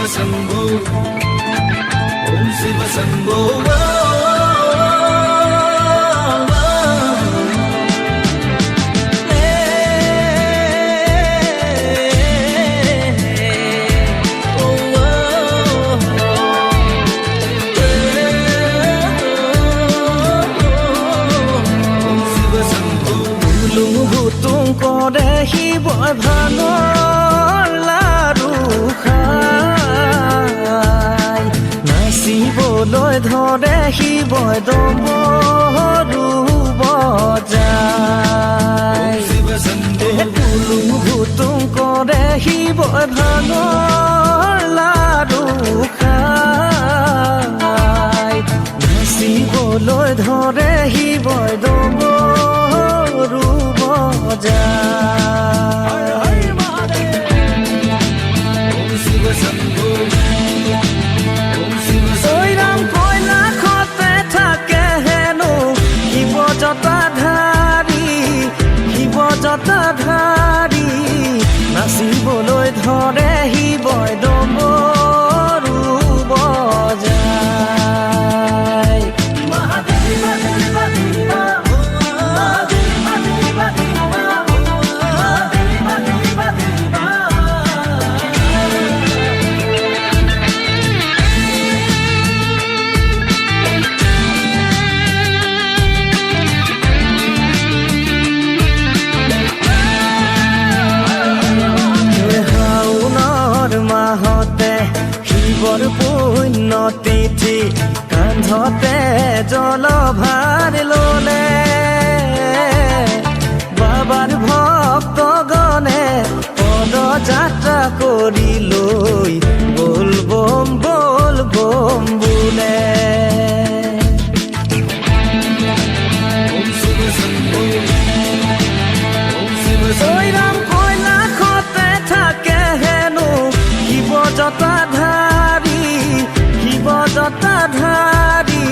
Shambho, Om Shiva Shambho. শিৱই ভাঙৰ লাৰু খাই নাচিবলৈ ধৰে শিৱই ডমৰু বজাই তুলুং ভুতুং কৰে শিৱই ভাঙৰ লাৰু খাই নাচিবলৈ ধৰে শিৱই ডমৰু ঐৰাম কৈলাশতে থাকে হেনো শিৱ জটাধাৰী নাচিবলৈ ধৰে শিৱই ডমৰু বজাই শিৱৰ পুণ্য তিথি কান্ধতে জলভাৰ ললে বাবাৰ ভক্তগণে পদযাত্ৰা কৰি লৈ বল বম বোলে ঐৰাম কৈলাশতে থাকে হেনো শিৱ জটাধাৰী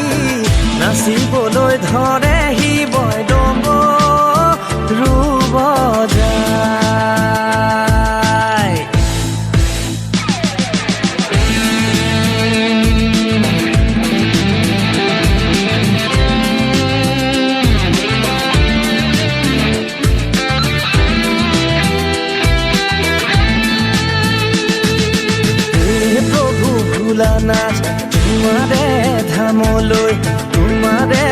নাচিবলৈ ধৰে শিৱই ডমৰু বজাই ভোলানাথ তোমাৰে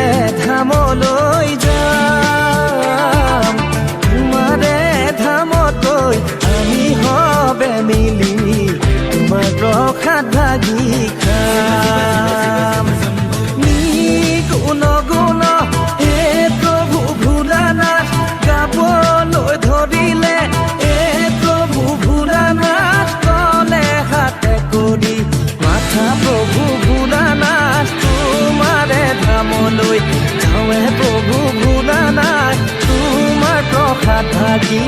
ধামলৈ যাম তোমাৰে ধামতৈ আমি হবে মিলি তোমাৰ প্ৰসাদ ভাগি খাম নিগুণ গুণ হে প্ৰভু ভোলানাথ গাবলৈ ধৰিলে হে প্ৰভু ভোলানাথ তলে হাতে কৰি মাথা প্ৰভু ভোলানাথ তোমাৰে ধামলৈ যাওঁৱে প্ৰভু ভোলানাথ তোমাৰ প্ৰসাদ ভাগি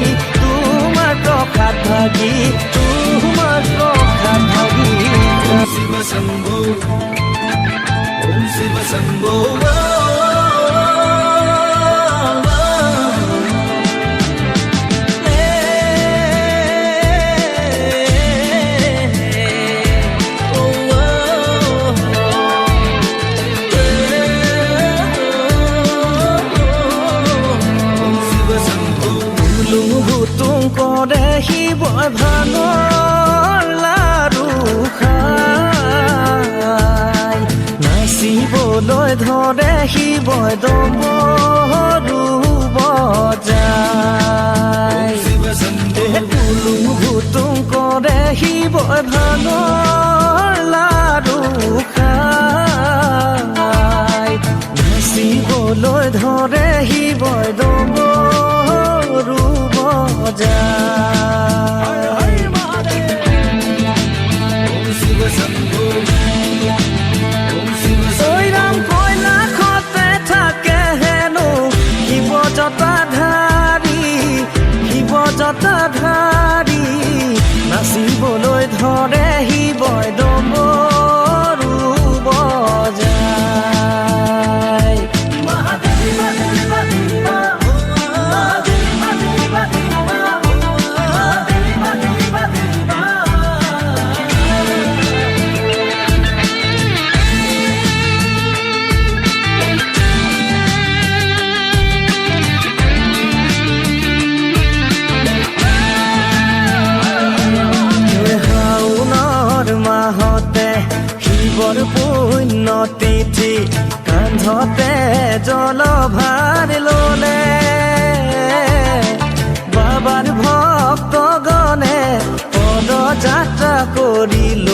Shiva Shambho, Om Shiva Shambho. কৰে শিৱই ভাঙৰ লাৰু খাই নাচিবলৈ ধৰে শিৱই ডমৰু বজাই তুলুং ভুতুং কৰে শিৱই ভাঙৰ লাৰু খাই নাচিবলৈ ধৰে শিৱই ডমৰু ঐৰাম কৈলাশতে থাকে হেনো শিৱ জটাধাৰী নাচিবলৈ ধৰে শিৱই ডমৰু বজাই কান্ধতে জলভাৰ ললে বাবাৰ ভক্তগণে পদযাত্ৰা কৰিল